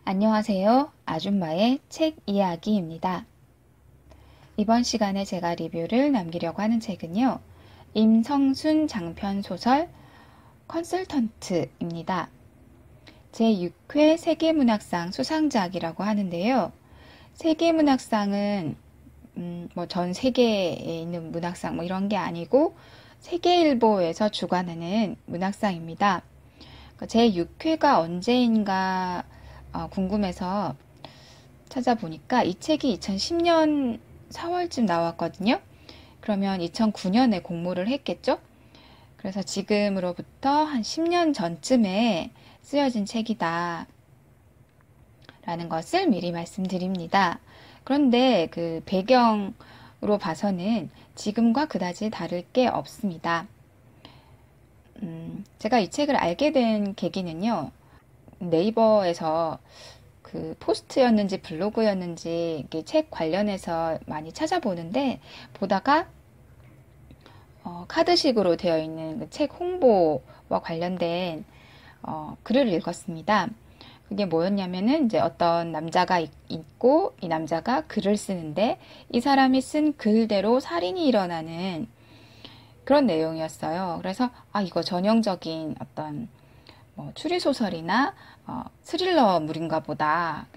안녕하세요. 아줌마의 책 이야기입니다. 이번 시간에 제가 리뷰를 남기려고 하는 책은요. 임성순 장편 소설 컨설턴트입니다. 제6회 세계문학상 수상작이라고 하는데요. 세계문학상은 전 세계에 있는 문학상 이런 게 아니고 세계일보에서 주관하는 문학상입니다. 제6회가 언제인가 궁금해서 찾아보니까 이 책이 2010년 4월쯤 나왔거든요. 그러면 2009년에 공모를 했겠죠? 그래서 지금으로부터 한 10년 전쯤에 쓰여진 책이다 라는 것을 미리 말씀드립니다. 그런데 그 배경으로 봐서는 지금과 그다지 다를 게 없습니다. 제가 이 책을 알게 된 계기는요. 네이버에서 그 포스트였는지 블로그였는지 이게 책 관련해서 많이 찾아보는데 보다가 카드식으로 되어 있는 그 책 홍보와 관련된 글을 읽었습니다. 그게 뭐였냐면은 이제 어떤 남자가 있고 이 남자가 글을 쓰는데 이 사람이 쓴 글대로 살인이 일어나는 그런 내용이었어요. 그래서 이거 전형적인 어떤 추리소설이나 스릴러물인가 보다.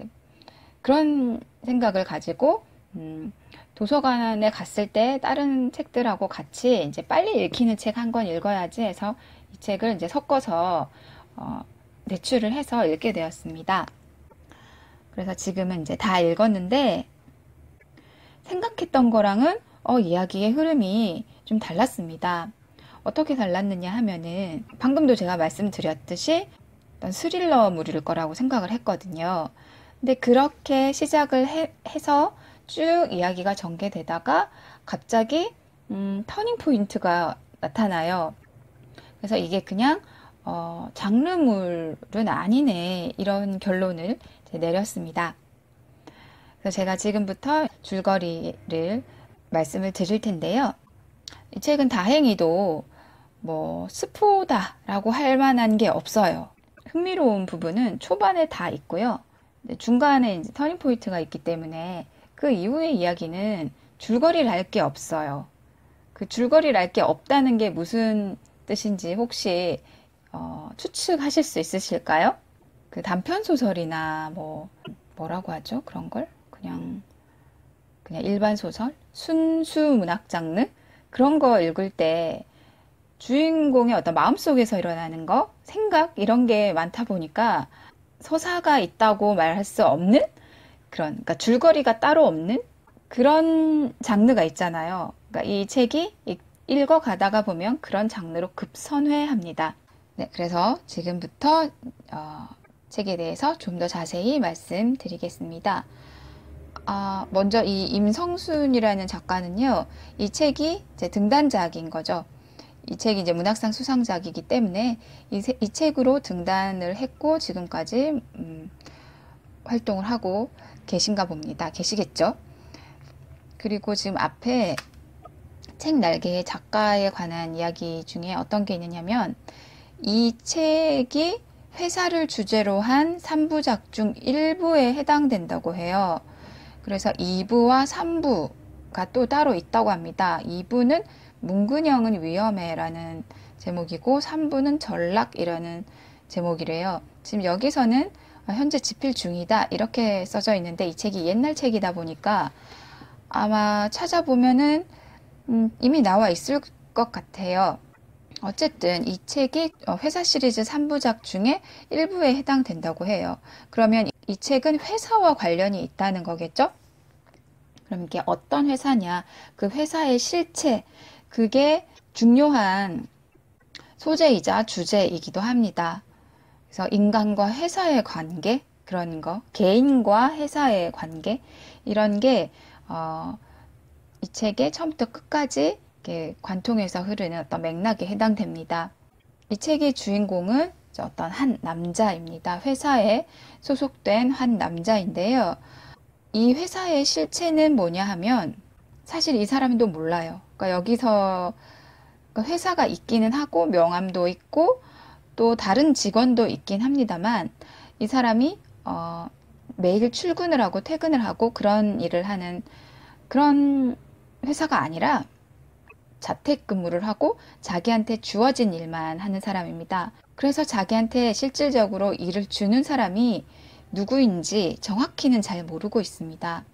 그런 생각을 가지고 도서관에 갔을 때 다른 책들하고 같이 이제 빨리 읽히는 책 한 권 읽어야지 해서 이 책을 이제 섞어서 대출을 해서 읽게 되었습니다. 그래서 지금은 이제 다 읽었는데 생각했던 거랑은 이야기의 흐름이 좀 달랐습니다. 어떻게 달랐느냐 하면은 방금도 제가 말씀드렸듯이 어떤 스릴러물일 거라고 생각을 했거든요. 근데 그렇게 시작을 해서 쭉 이야기가 전개되다가 갑자기 터닝 포인트가 나타나요. 그래서 이게 그냥 장르물은 아니네 이런 결론을 내렸습니다. 그래서 제가 지금부터 줄거리를 말씀을 드릴 텐데요. 이 책은 다행히도 스포다라고 할 만한 게 없어요. 흥미로운 부분은 초반에 다 있고요. 중간에 이제 터닝 포인트가 있기 때문에 그 이후의 이야기는 줄거리를 알 게 없어요. 그 줄거리를 알 게 없다는 게 무슨 뜻인지 혹시 추측하실 수 있으실까요? 그 단편 소설이나 뭐라고 하죠? 그런 걸 그냥 일반 소설, 순수 문학 장르 그런 거 읽을 때 주인공의 어떤 마음속에서 일어나는 거, 생각 이런 게 많다 보니까 서사가 있다고 말할 수 없는 그러니까 줄거리가 따로 없는 그런 장르가 있잖아요. 그러니까 이 책이 읽어가다가 보면 그런 장르로 급선회합니다. 네, 그래서 지금부터 책에 대해서 좀 더 자세히 말씀드리겠습니다. 먼저 이 임성순이라는 작가는요, 이 책이 이제 등단작인 거죠. 이 책이 이제 문학상 수상작이기 때문에 이 책으로 등단을 했고 지금까지 활동을 하고 계신가 봅니다. 계시겠죠? 그리고 지금 앞에 책 날개의 작가에 관한 이야기 중에 어떤 게 있느냐면 이 책이 회사를 주제로 한 3부작 중 1부에 해당된다고 해요. 그래서 2부와 3부가 또 따로 있다고 합니다. 2부는 문근영은 위험해라는 제목이고 3부는 전락이라는 제목이래요. 지금 여기서는 현재 집필 중이다 이렇게 써져 있는데 이 책이 옛날 책이다 보니까 아마 찾아보면은 이미 나와 있을 것 같아요. 어쨌든 이 책이 회사 시리즈 3부작 중에 1부에 해당된다고 해요. 그러면 이 책은 회사와 관련이 있다는 거겠죠? 그럼 이게 어떤 회사냐? 그 회사의 실체, 그게 중요한 소재이자 주제이기도 합니다. 그래서 인간과 회사의 관계, 그런 거, 개인과 회사의 관계, 이런 게, 이 책의 처음부터 끝까지 이렇게 관통해서 흐르는 어떤 맥락에 해당됩니다. 이 책의 주인공은 어떤 한 남자입니다. 회사에 소속된 한 남자인데요. 이 회사의 실체는 뭐냐 하면 사실 이 사람도 몰라요. 그러니까 여기서 회사가 있기는 하고 명함도 있고 또 다른 직원도 있긴 합니다만 이 사람이 매일 출근을 하고 퇴근을 하고 그런 일을 하는 그런 회사가 아니라 자택근무를 하고 자기한테 주어진 일만 하는 사람입니다. 그래서 자기한테 실질적으로 일을 주는 사람이 누구인지 정확히는 잘 모르고 있습니다.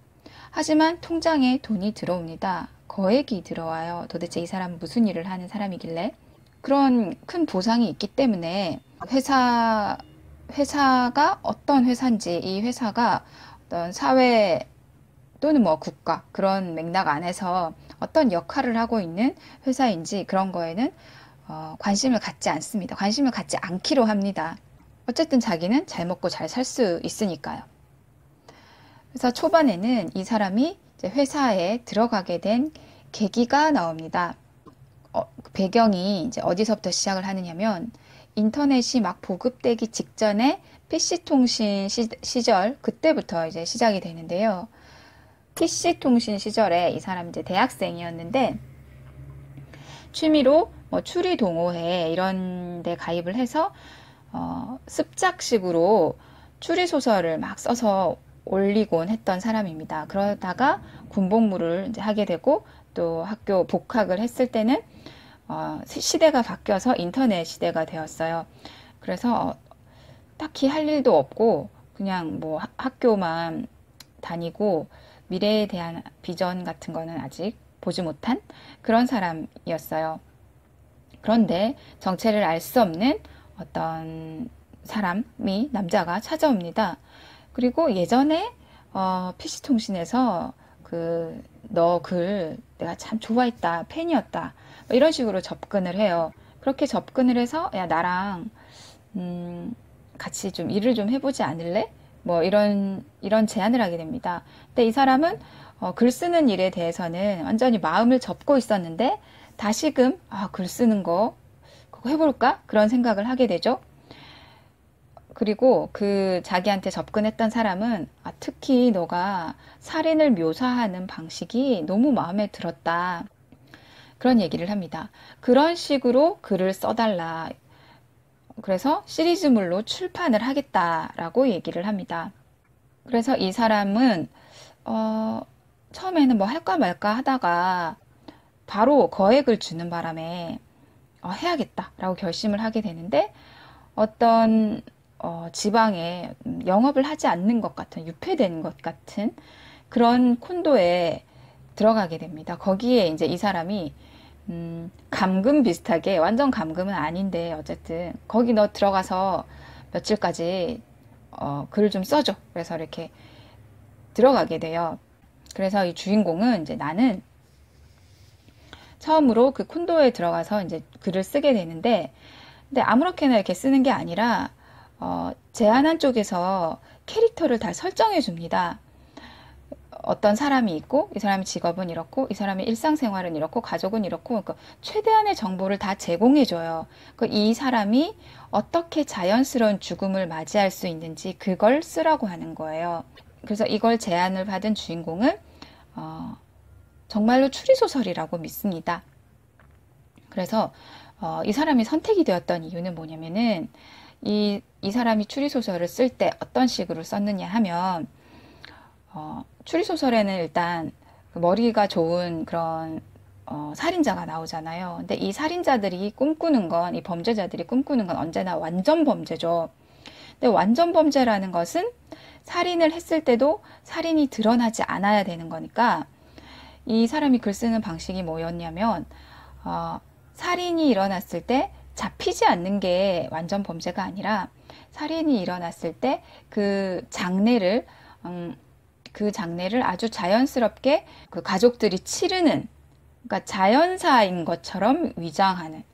하지만 통장에 돈이 들어옵니다. 거액이 들어와요. 도대체 이 사람은 무슨 일을 하는 사람이길래? 그런 큰 보상이 있기 때문에 회사가 어떤 회사인지, 이 회사가 어떤 사회 또는 뭐 국가 그런 맥락 안에서 어떤 역할을 하고 있는 회사인지 그런 거에는 관심을 갖지 않습니다. 관심을 갖지 않기로 합니다. 어쨌든 자기는 잘 먹고 잘 살 수 있으니까요. 그래서 초반에는 이 사람이 이제 회사에 들어가게 된 계기가 나옵니다. 배경이 이제 어디서부터 시작을 하느냐면 인터넷이 막 보급되기 직전에 PC 통신 시절 그때부터 이제 시작이 되는데요. PC 통신 시절에 이 사람이 이제 대학생이었는데 취미로 뭐 추리 동호회 이런 데 가입을 해서 습작식으로 추리 소설을 막 써서 올리곤 했던 사람입니다. 그러다가 군복무를 이제 하게 되고 또 학교 복학을 했을 때는 시대가 바뀌어서 인터넷 시대가 되었어요. 그래서 딱히 할 일도 없고 그냥 뭐 학교만 다니고 미래에 대한 비전 같은 거는 아직 보지 못한 그런 사람이었어요. 그런데 정체를 알 수 없는 어떤 사람이 남자가 찾아옵니다. 그리고 예전에 PC통신에서 너 글 내가 참 좋아했다, 팬이었다 이런 식으로 접근을 해요. 그렇게 접근을 해서 야 나랑 같이 좀 일을 좀 해보지 않을래? 뭐 이런 제안을 하게 됩니다. 근데 이 사람은 글 쓰는 일에 대해서는 완전히 마음을 접고 있었는데 다시금 글 쓰는 거 그거 해볼까? 그런 생각을 하게 되죠. 그리고 자기한테 접근했던 사람은 특히 너가 살인을 묘사하는 방식이 너무 마음에 들었다. 그런 얘기를 합니다. 그런 식으로 글을 써달라. 그래서 시리즈물로 출판을 하겠다라고 얘기를 합니다. 그래서 이 사람은 처음에는 뭐 할까 말까 하다가 바로 거액을 주는 바람에 해야겠다라고 결심을 하게 되는데 어떤 지방에 영업을 하지 않는 것 같은 유폐된 것 같은 그런 콘도에 들어가게 됩니다. 거기에 이제 이 사람이 감금 비슷하게 완전 감금은 아닌데 어쨌든 거기 너 들어가서 며칠까지 글을 좀 써줘. 그래서 이렇게 들어가게 돼요. 그래서 이 주인공은 이제 나는 처음으로 그 콘도에 들어가서 이제 글을 쓰게 되는데 근데 아무렇게나 이렇게 쓰는 게 아니라 제안한 쪽에서 캐릭터를 다 설정해 줍니다. 어떤 사람이 있고 이 사람의 직업은 이렇고 이 사람의 일상생활은 이렇고 가족은 이렇고 그러니까 최대한의 정보를 다 제공해 줘요. 이 사람이 어떻게 자연스러운 죽음을 맞이할 수 있는지 그걸 쓰라고 하는 거예요. 그래서 이걸 제안을 받은 주인공은 정말로 추리소설이라고 믿습니다. 그래서 이 사람이 선택이 되었던 이유는 뭐냐면은 이 사람이 추리소설을 쓸 때 어떤 식으로 썼느냐 하면 추리소설에는 일단 머리가 좋은 그런 살인자가 나오잖아요. 근데 이 살인자들이 꿈꾸는 건, 이 범죄자들이 꿈꾸는 건 언제나 완전 범죄죠. 근데 완전 범죄라는 것은 살인을 했을 때도 살인이 드러나지 않아야 되는 거니까 이 사람이 글 쓰는 방식이 뭐였냐면 살인이 일어났을 때 잡히지 않는 게 완전 범죄가 아니라 살인이 일어났을 때 그 장례를 아주 자연스럽게 그 가족들이 치르는 그러니까 자연사인 것처럼 위장하는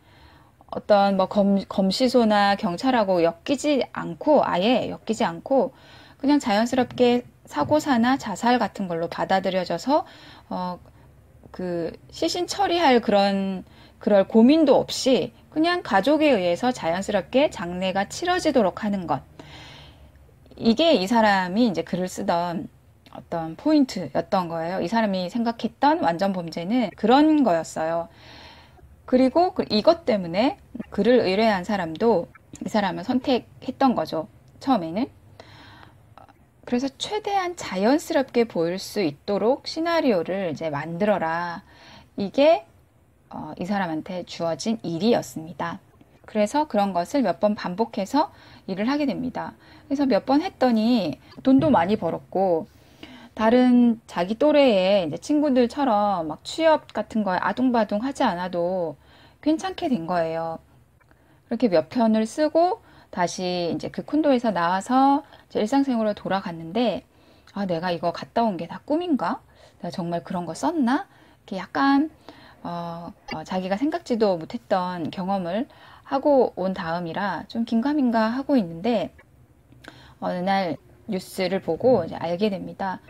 어떤 뭐 검시소나 경찰하고 아예 엮이지 않고 그냥 자연스럽게 사고사나 자살 같은 걸로 받아들여져서 시신 처리할 그럴 고민도 없이 그냥 가족에 의해서 자연스럽게 장례가 치러지도록 하는 것. 이게 이 사람이 이제 글을 쓰던 어떤 포인트였던 거예요. 이 사람이 생각했던 완전 범죄는 그런 거였어요. 그리고 이것 때문에 글을 의뢰한 사람도 이 사람을 선택했던 거죠. 처음에는. 그래서 최대한 자연스럽게 보일 수 있도록 시나리오를 이제 만들어라. 이게 이 사람한테 주어진 일이었습니다. 그래서 그런 것을 몇 번 반복해서 일을 하게 됩니다. 그래서 몇 번 했더니 돈도 많이 벌었고, 다른 자기 또래의 이제 친구들처럼 막 취업 같은 거에 아둥바둥 하지 않아도 괜찮게 된 거예요. 그렇게 몇 편을 쓰고 다시 이제 그 콘도에서 나와서 이제 일상생활로 돌아갔는데, 아, 내가 이거 갔다 온 게 다 꿈인가? 내가 정말 그런 거 썼나? 이렇게 약간 자기가 생각지도 못했던 경험을 하고 온 다음이라 좀 긴가민가 하고 있는데, 어느 날 뉴스를 보고 이제 알게 됩니다.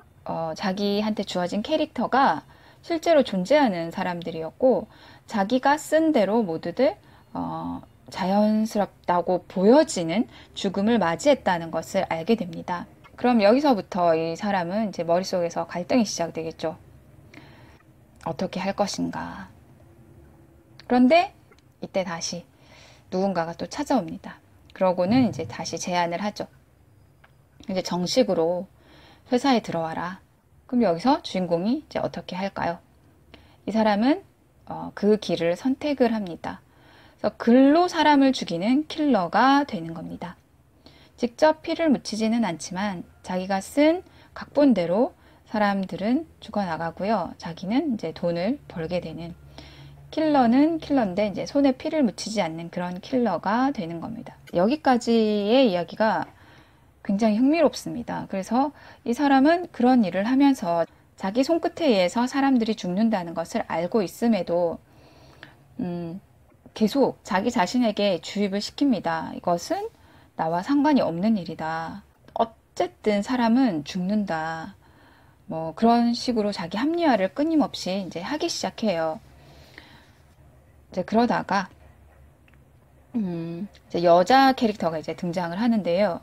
자기한테 주어진 캐릭터가 실제로 존재하는 사람들이었고, 자기가 쓴 대로 모두들 자연스럽다고 보여지는 죽음을 맞이했다는 것을 알게 됩니다. 그럼 여기서부터 이 사람은 이제 머릿속에서 갈등이 시작되겠죠. 어떻게 할 것인가. 그런데 이때 다시 누군가가 또 찾아옵니다. 그러고는 이제 다시 제안을 하죠. 이제 정식으로 회사에 들어와라. 그럼 여기서 주인공이 이제 어떻게 할까요? 이 사람은 그 길을 선택을 합니다. 그래서 글로 사람을 죽이는 킬러가 되는 겁니다. 직접 피를 묻히지는 않지만 자기가 쓴 각본대로 사람들은 죽어나가고요. 자기는 이제 돈을 벌게 되는, 킬러는 킬러인데 이제 손에 피를 묻히지 않는 그런 킬러가 되는 겁니다. 여기까지의 이야기가 굉장히 흥미롭습니다. 그래서 이 사람은 그런 일을 하면서 자기 손끝에 의해서 사람들이 죽는다는 것을 알고 있음에도 계속 자기 자신에게 주입을 시킵니다. 이것은 나와 상관이 없는 일이다. 어쨌든 사람은 죽는다. 뭐 그런 식으로 자기 합리화를 끊임없이 이제 하기 시작해요. 이제 그러다가 이제 여자 캐릭터가 이제 등장을 하는데요.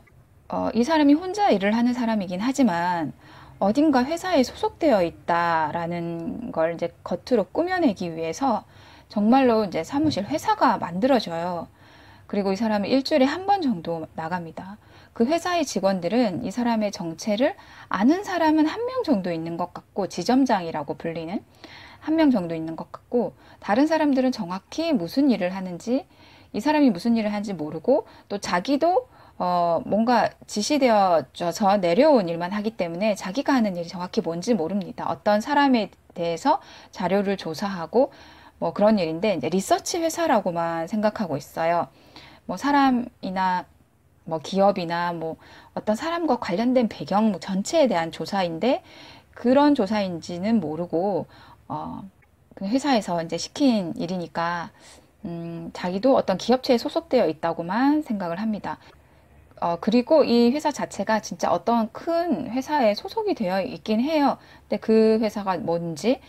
이 사람이 혼자 일을 하는 사람이긴 하지만 어딘가 회사에 소속되어 있다라는 걸 이제 겉으로 꾸며내기 위해서 정말로 이제 사무실 회사가 만들어져요. 그리고 이 사람은 일주일에 한 번 정도 나갑니다. 그 회사의 직원들은 이 사람의 정체를 아는 사람은 한 명 정도 있는 것 같고, 지점장이라고 불리는 한 명 정도 있는 것 같고, 다른 사람들은 정확히 무슨 일을 하는지, 이 사람이 무슨 일을 하는지 모르고, 또 자기도 뭔가 지시되어져서 내려온 일만 하기 때문에 자기가 하는 일이 정확히 뭔지 모릅니다. 어떤 사람에 대해서 자료를 조사하고 뭐 그런 일인데, 이제 리서치 회사라고만 생각하고 있어요. 뭐 사람이나 뭐 기업이나 뭐 어떤 사람과 관련된 배경 뭐 전체에 대한 조사인데, 그런 조사인지는 모르고 그 회사에서 이제 시킨 일이니까 자기도 어떤 기업체에 소속되어 있다고만 생각을 합니다. 그리고 이 회사 자체가 진짜 어떤 큰 회사에 소속이 되어 있긴 해요. 근데 그 회사가 뭔지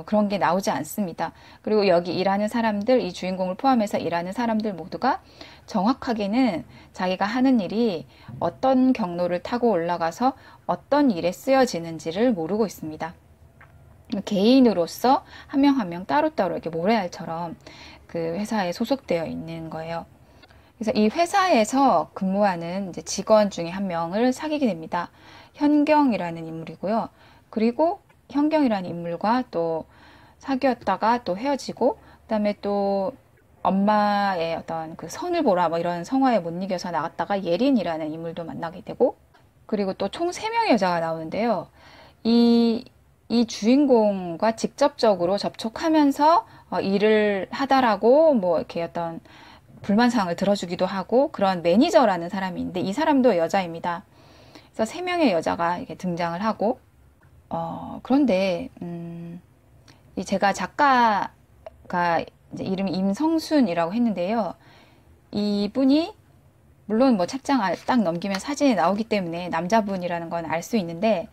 그런 게 나오지 않습니다. 그리고 여기 일하는 사람들, 이 주인공을 포함해서 일하는 사람들 모두가 정확하게는 자기가 하는 일이 어떤 경로를 타고 올라가서 어떤 일에 쓰여지는지를 모르고 있습니다. 개인으로서 한 명 한 명 따로따로 이렇게 모래알처럼 그 회사에 소속되어 있는 거예요. 그래서 이 회사에서 근무하는 이제 직원 중에 한 명을 사귀게 됩니다. 현경이라는 인물이고요. 그리고 현경이라는 인물과 또 사귀었다가 또 헤어지고, 그다음에 또 엄마의 어떤 그 선을 보라 뭐 이런 성화에 못 이겨서 나갔다가 예린이라는 인물도 만나게 되고, 그리고 또 총 3명의 여자가 나오는데요. 이 주인공과 직접적으로 접촉하면서 일을 하다라고 뭐 이렇게 어떤 불만사항을 들어주기도 하고 그런 매니저라는 사람이 있는데, 이 사람도 여자입니다. 그래서 3명의 여자가 이렇게 등장을 하고, 그런데 이 제가 작가가 이제 이름이 임성순이라고 했는데요. 이분이 물론 뭐 책장 딱 넘기면 사진이 나오기 때문에 남자분이라는 건 알 수 있는데,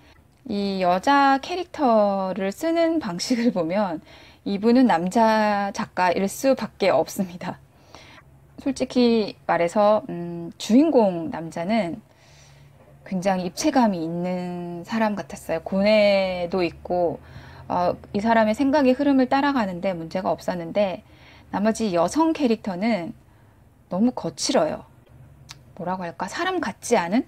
이 여자 캐릭터를 쓰는 방식을 보면 이분은 남자 작가일 수밖에 없습니다. 솔직히 말해서 주인공 남자는 굉장히 입체감이 있는 사람 같았어요. 고뇌도 있고 이 사람의 생각의 흐름을 따라가는데 문제가 없었는데, 나머지 여성 캐릭터는 너무 거칠어요. 뭐라고 할까? 사람 같지 않은?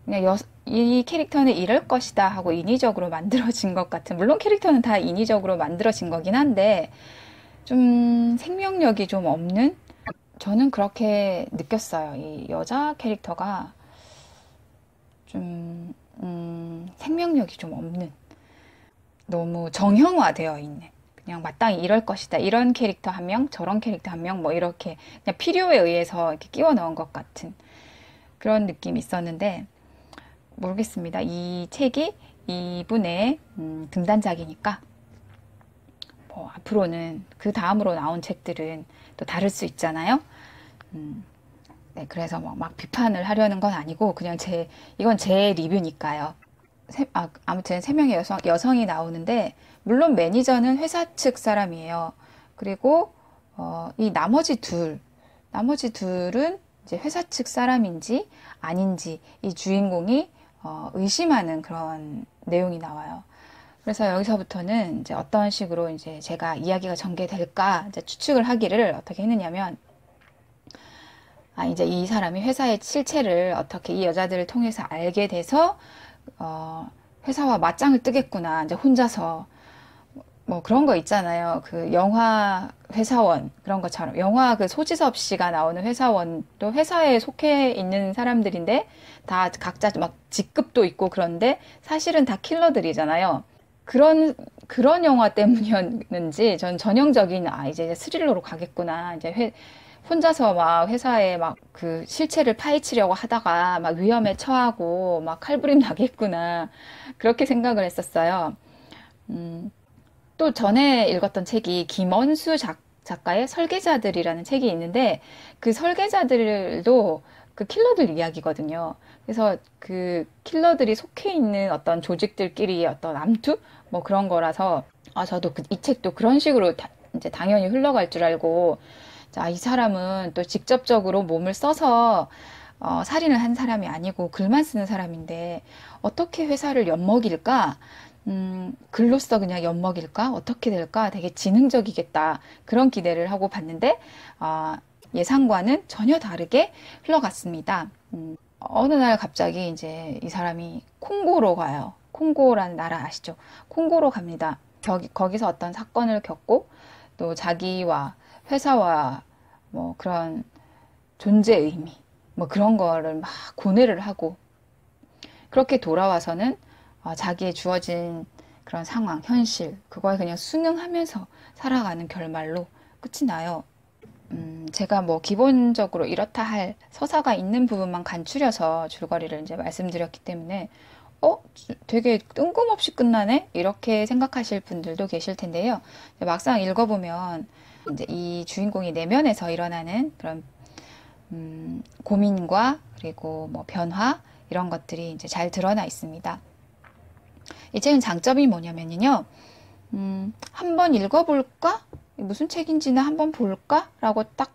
그냥 이 캐릭터는 이럴 것이다 하고 인위적으로 만들어진 것 같은, 물론 캐릭터는 다 인위적으로 만들어진 거긴 한데 좀 생명력이 좀 없는, 저는 그렇게 느꼈어요. 이 여자 캐릭터가 좀 생명력이 좀 없는, 너무 정형화되어 있는, 그냥 마땅히 이럴 것이다, 이런 캐릭터 한 명, 저런 캐릭터 한 명, 뭐 이렇게 그냥 필요에 의해서 이렇게 끼워 넣은 것 같은 그런 느낌이 있었는데, 모르겠습니다. 이 책이 이분의 등단작이니까 뭐 앞으로는 그 다음으로 나온 책들은 또 다를 수 있잖아요. 음, 네, 그래서 막 비판을 하려는 건 아니고 그냥 이건 제 리뷰니까요. 아무튼 세 명의 여성이 나오는데, 물론 매니저는 회사 측 사람이에요. 그리고 이 나머지 둘은 이제 회사 측 사람인지 아닌지 이 주인공이 의심하는 그런 내용이 나와요. 그래서 여기서부터는 이제 어떤 식으로 이제 제가 이야기가 전개될까 이제 추측을 하기를 어떻게 했느냐면, 이제 이 사람이 회사의 실체를 어떻게 이 여자들을 통해서 알게 돼서 회사와 맞짱을 뜨겠구나. 이제 혼자서 뭐 그런 거 있잖아요. 그 영화 회사원 그런 것처럼, 영화 그 소지섭 씨가 나오는 회사원도 회사에 속해 있는 사람들인데 다 각자 막 직급도 있고, 그런데 사실은 다 킬러들이잖아요. 그런 영화 때문이었는지 전 전형적인, 이제 스릴러로 가겠구나. 이제 혼자서 막 회사에 막 그 실체를 파헤치려고 하다가 막 위험에 처하고 막 칼부림 나겠구나. 그렇게 생각을 했었어요. 음, 또 전에 읽었던 책이 김원수 작가의 설계자들이라는 책이 있는데, 그 설계자들도 그 킬러들 이야기거든요. 그래서 그 킬러들이 속해 있는 어떤 조직들끼리 어떤 암투? 뭐 그런 거라서, 저도 이 책도 그런 식으로 이제 당연히 흘러갈 줄 알고, 자, 이 사람은 또 직접적으로 몸을 써서 살인을 한 사람이 아니고 글만 쓰는 사람인데 어떻게 회사를 엿먹일까? 글로써 그냥 엿먹일까? 어떻게 될까? 되게 지능적이겠다. 그런 기대를 하고 봤는데, 예상과는 전혀 다르게 흘러갔습니다. 어느 날 갑자기 이제 이 사람이 콩고로 가요. 콩고라는 나라 아시죠? 콩고로 갑니다. 거기서 어떤 사건을 겪고, 또 자기와 회사와 뭐 그런 존재 의미, 뭐 그런 거를 막 고뇌를 하고, 그렇게 돌아와서는 자기의 주어진 그런 상황, 현실, 그거에 그냥 순응하면서 살아가는 결말로 끝이 나요. 제가 뭐 기본적으로 이렇다 할 서사가 있는 부분만 간추려서 줄거리를 이제 말씀드렸기 때문에, 되게 뜬금없이 끝나네? 이렇게 생각하실 분들도 계실 텐데요. 막상 읽어보면 이제 이 주인공이 내면에서 일어나는 그런 고민과 그리고 뭐 변화, 이런 것들이 이제 잘 드러나 있습니다. 이 책은 장점이 뭐냐면요. 한번 읽어볼까? 무슨 책인지는 한번 볼까? 라고 딱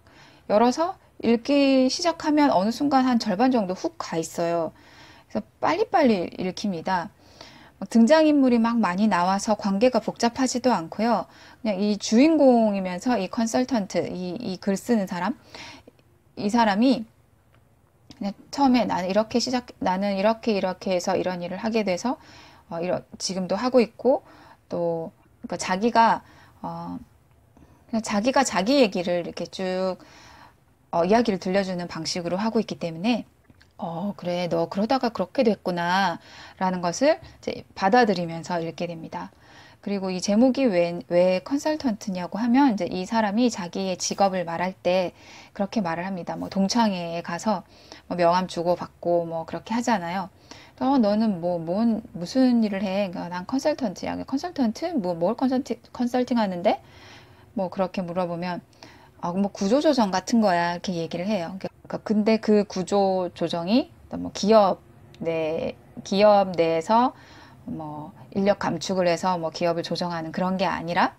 열어서 읽기 시작하면 어느 순간 한 절반 정도 훅 가 있어요. 그래서 빨리빨리 읽힙니다. 등장인물이 막 많이 나와서 관계가 복잡하지도 않고요. 그냥 이 주인공이면서 이 컨설턴트, 이 글 쓰는 사람, 이 사람이 그냥 처음에 나는 이렇게 해서 이런 일을 하게 돼서 지금도 하고 있고, 또 그러니까 그냥 자기가 자기 얘기를 이렇게 쭉 이야기를 들려주는 방식으로 하고 있기 때문에, 그래, 너 그러다가 그렇게 됐구나 라는 것을 이제 받아들이면서 읽게 됩니다. 그리고 이 제목이 왜 컨설턴트냐고 하면, 이제 이 사람이 자기의 직업을 말할 때 그렇게 말을 합니다. 뭐 동창회에 가서 뭐 명함 주고 받고 뭐 그렇게 하잖아요. 너는 무슨 일을 해? 그러니까 난 컨설턴트야. 컨설턴트? 뭘 컨설팅 하는데? 뭐 그렇게 물어보면, 뭐 구조조정 같은 거야. 이렇게 얘기를 해요. 그러니까 근데 그 구조조정이 뭐 기업 내에서 뭐 인력 감축을 해서 뭐 기업을 조정하는 그런 게 아니라,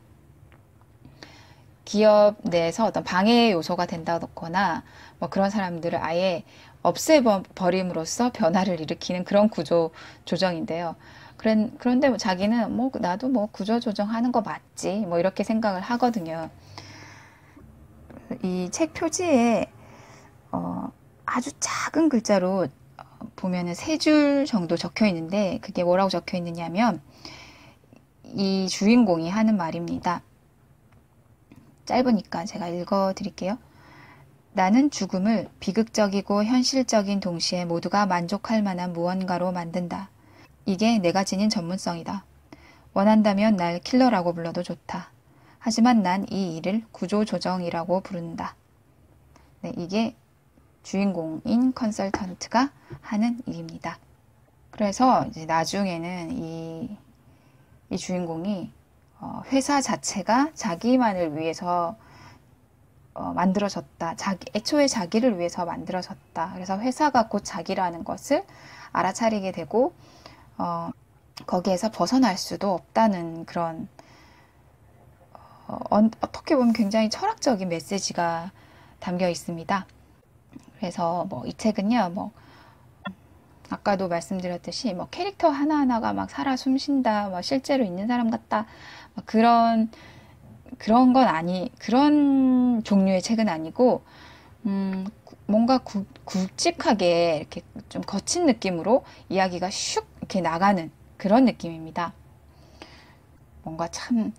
기업 내에서 어떤 방해 요소가 된다거나 뭐 그런 사람들을 아예 없애버림으로써 변화를 일으키는 그런 구조 조정인데요. 그런데 뭐 자기는 나도 뭐 구조 조정하는 거 맞지 뭐 이렇게 생각을 하거든요. 이 책 표지에 아주 작은 글자로 보면은 3줄 정도 적혀 있는데 그게 뭐라고 적혀 있느냐면 이 주인공이 하는 말입니다. 짧으니까 제가 읽어 드릴게요. 나는 죽음을 비극적이고 현실적인 동시에 모두가 만족할 만한 무언가로 만든다. 이게 내가 지닌 전문성이다. 원한다면 날 킬러라고 불러도 좋다. 하지만 난 이 일을 구조조정이라고 부른다. 네, 이게 주인공인 컨설턴트가 하는 일입니다. 그래서 이제 나중에는 이 주인공이 회사 자체가 자기만을 위해서 만들어졌다. 애초에 자기를 위해서 만들어졌다. 그래서 회사가 곧 자기라는 것을 알아차리게 되고 거기에서 벗어날 수도 없다는 그런 어떻게 보면 굉장히 철학적인 메시지가 담겨 있습니다. 그래서 뭐 이 책은요, 뭐 아까도 말씀드렸듯이 뭐 캐릭터 하나하나가 막 살아 숨쉰다, 뭐 실제로 있는 사람 같다, 막 그런 그런 종류의 책은 아니고 뭔가 굵직하게 이렇게 좀 거친 느낌으로 이야기가 슉 이렇게 나가는 그런 느낌입니다. 뭔가 참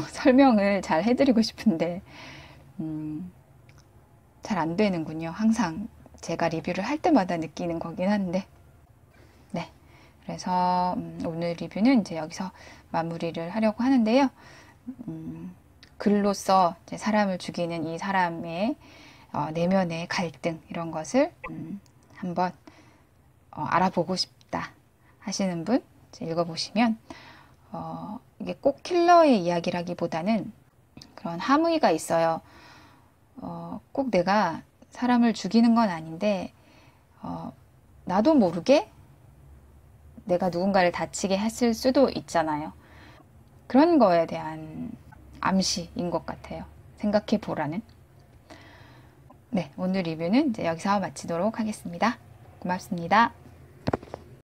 설명을 잘 해드리고 싶은데 잘 안 되는군요. 항상 제가 리뷰를 할 때마다 느끼는 거긴 한데 네. 그래서 오늘 리뷰는 이제 여기서 마무리를 하려고 하는데요. 글로써 이제 사람을 죽이는 이 사람의 내면의 갈등 이런 것을 한번 알아보고 싶다 하시는 분 읽어보시면 이게 꼭 킬러의 이야기라기보다는 그런 함의가 있어요. 꼭 내가 사람을 죽이는 건 아닌데 나도 모르게 내가 누군가를 다치게 했을 수도 있잖아요. 그런 거에 대한 암시인 것 같아요. 생각해 보라는. 네, 오늘 리뷰는 이제 여기서 마치도록 하겠습니다. 고맙습니다.